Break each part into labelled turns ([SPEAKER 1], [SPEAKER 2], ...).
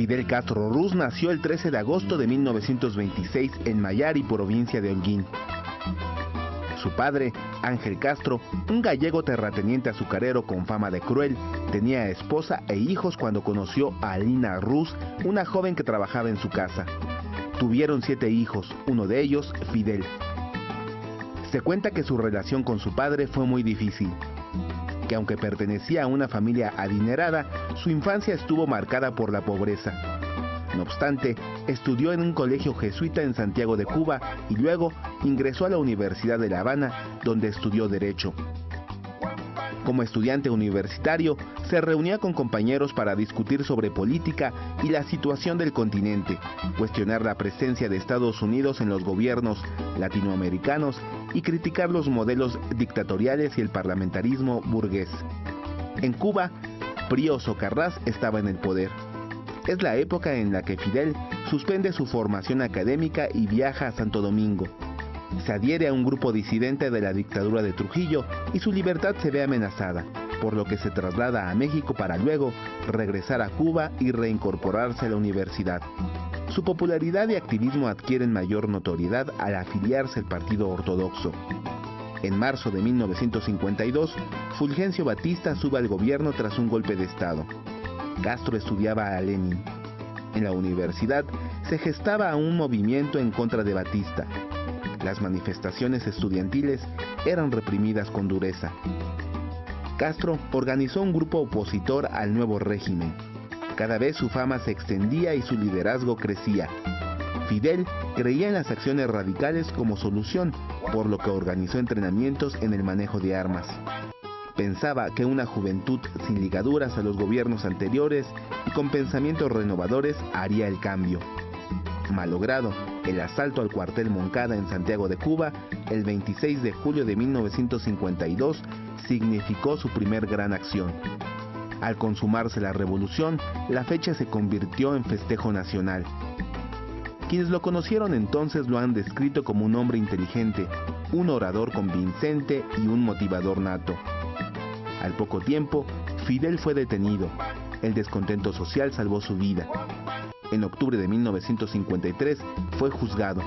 [SPEAKER 1] Fidel Castro Ruz nació el 13 de agosto de 1926 en Mayari, provincia de Holguín. Su padre, Ángel Castro, un gallego terrateniente azucarero con fama de cruel, tenía esposa e hijos cuando conoció a Alina Ruz, una joven que trabajaba en su casa. Tuvieron 7 hijos, uno de ellos, Fidel. Se cuenta que su relación con su padre fue muy difícil, que aunque pertenecía a una familia adinerada, su infancia estuvo marcada por la pobreza. No obstante, estudió en un colegio jesuita en Santiago de Cuba y luego ingresó a la Universidad de La Habana, donde estudió Derecho. Como estudiante universitario, se reunía con compañeros para discutir sobre política y la situación del continente, cuestionar la presencia de Estados Unidos en los gobiernos latinoamericanos y criticar los modelos dictatoriales y el parlamentarismo burgués. En Cuba, Pío Socarrás estaba en el poder. Es la época en la que Fidel suspende su formación académica y viaja a Santo Domingo. Se adhiere a un grupo disidente de la dictadura de Trujillo y su libertad se ve amenazada, por lo que se traslada a México para luego regresar a Cuba y reincorporarse a la universidad. Su popularidad y activismo adquieren mayor notoriedad al afiliarse al Partido Ortodoxo. En marzo de 1952, Fulgencio Batista sube al gobierno tras un golpe de Estado. Castro estudiaba a Lenin. En la universidad se gestaba un movimiento en contra de Batista. Las manifestaciones estudiantiles eran reprimidas con dureza. Castro organizó un grupo opositor al nuevo régimen. Cada vez su fama se extendía y su liderazgo crecía. Fidel creía en las acciones radicales como solución, por lo que organizó entrenamientos en el manejo de armas. Pensaba que una juventud sin ligaduras a los gobiernos anteriores y con pensamientos renovadores haría el cambio. Malogrado, el asalto al cuartel Moncada en Santiago de Cuba, el 26 de julio de 1952, significó su primer gran acción. Al consumarse la revolución, la fecha se convirtió en festejo nacional. Quienes lo conocieron entonces lo han descrito como un hombre inteligente, un orador convincente y un motivador nato. Al poco tiempo, Fidel fue detenido. El descontento social salvó su vida. En octubre de 1953 fue juzgado.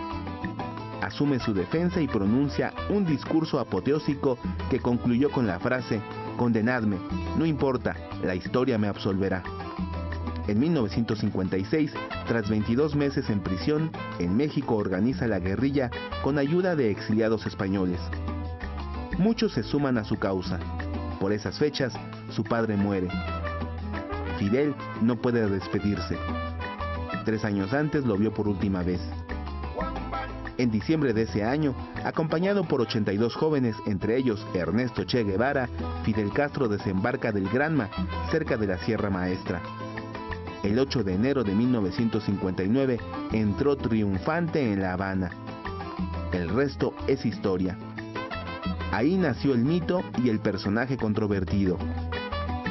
[SPEAKER 1] Asume su defensa y pronuncia un discurso apoteósico que concluyó con la frase: "Condenadme, no importa, la historia me absolverá". En 1956, tras 22 meses en prisión, en México organiza la guerrilla con ayuda de exiliados españoles. Muchos se suman a su causa. Por esas fechas, su padre muere. Fidel no puede despedirse. 3 años antes lo vio por última vez. En diciembre de ese año, acompañado por 82 jóvenes, entre ellos Ernesto Che Guevara, Fidel Castro desembarca del Granma, cerca de la Sierra Maestra. El 8 de enero de 1959 entró triunfante en La Habana. El resto es historia. Ahí nació el mito y el personaje controvertido,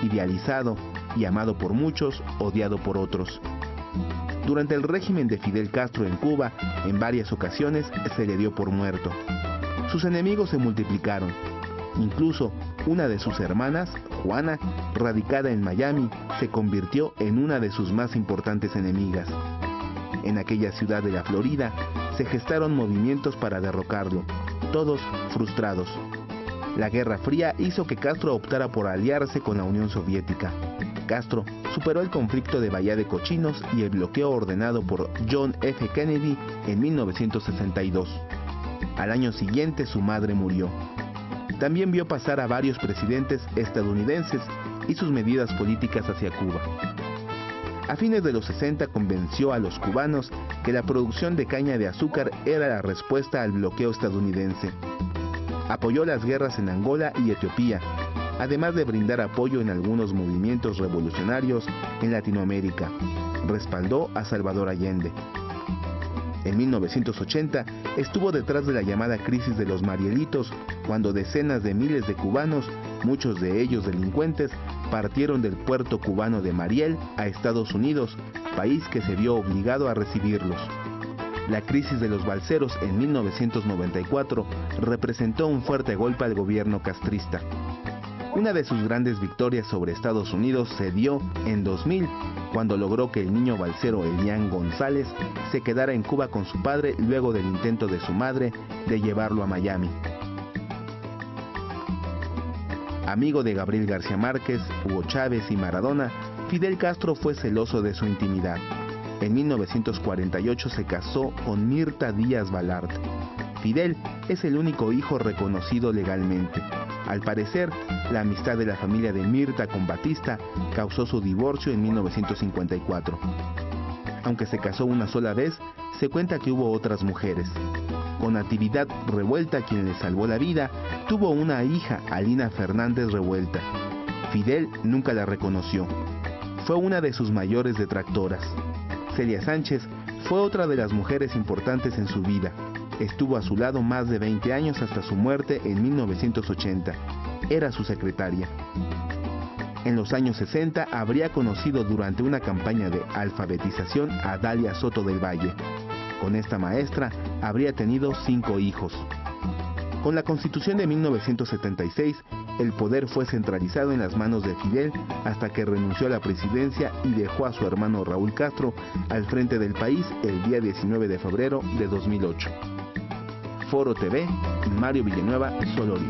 [SPEAKER 1] idealizado y amado por muchos, odiado por otros. Durante el régimen de Fidel Castro en Cuba, en varias ocasiones se le dio por muerto. Sus enemigos se multiplicaron. Incluso una de sus hermanas, Juana, radicada en Miami, se convirtió en una de sus más importantes enemigas. En aquella ciudad de la Florida, se gestaron movimientos para derrocarlo, todos frustrados. La Guerra Fría hizo que Castro optara por aliarse con la Unión Soviética. Castro superó el conflicto de Bahía de Cochinos y el bloqueo ordenado por John F. Kennedy en 1962. Al año siguiente su madre murió. También vio pasar a varios presidentes estadounidenses y sus medidas políticas hacia Cuba. A fines de los 60 convenció a los cubanos que la producción de caña de azúcar era la respuesta al bloqueo estadounidense. Apoyó las guerras en Angola y Etiopía, además de brindar apoyo en algunos movimientos revolucionarios en Latinoamérica. Respaldó a Salvador Allende. En 1980 estuvo detrás de la llamada crisis de los Marielitos, cuando decenas de miles de cubanos, muchos de ellos delincuentes, partieron del puerto cubano de Mariel a Estados Unidos, país que se vio obligado a recibirlos. La crisis de los balseros en 1994 representó un fuerte golpe al gobierno castrista. Una de sus grandes victorias sobre Estados Unidos se dio en 2000, cuando logró que el niño balsero Elian González se quedara en Cuba con su padre luego del intento de su madre de llevarlo a Miami. Amigo de Gabriel García Márquez, Hugo Chávez y Maradona, Fidel Castro fue celoso de su intimidad. En 1948 se casó con Mirta Díaz Balart. Fidel es el único hijo reconocido legalmente. Al parecer, la amistad de la familia de Mirta con Batista causó su divorcio en 1954. Aunque se casó una sola vez, se cuenta que hubo otras mujeres. Con Natividad Revuelta, quien le salvó la vida, tuvo una hija, Alina Fernández Revuelta. Fidel nunca la reconoció. Fue una de sus mayores detractoras. Celia Sánchez fue otra de las mujeres importantes en su vida. Estuvo a su lado más de 20 años hasta su muerte en 1980. Era su secretaria. En los años 60 habría conocido durante una campaña de alfabetización a Dalia Soto del Valle. Con esta maestra habría tenido 5 hijos. Con la Constitución de 1976, el poder fue centralizado en las manos de Fidel hasta que renunció a la presidencia y dejó a su hermano Raúl Castro al frente del país el día 19 de febrero de 2008. Foro TV, Mario Villanueva, Solorio.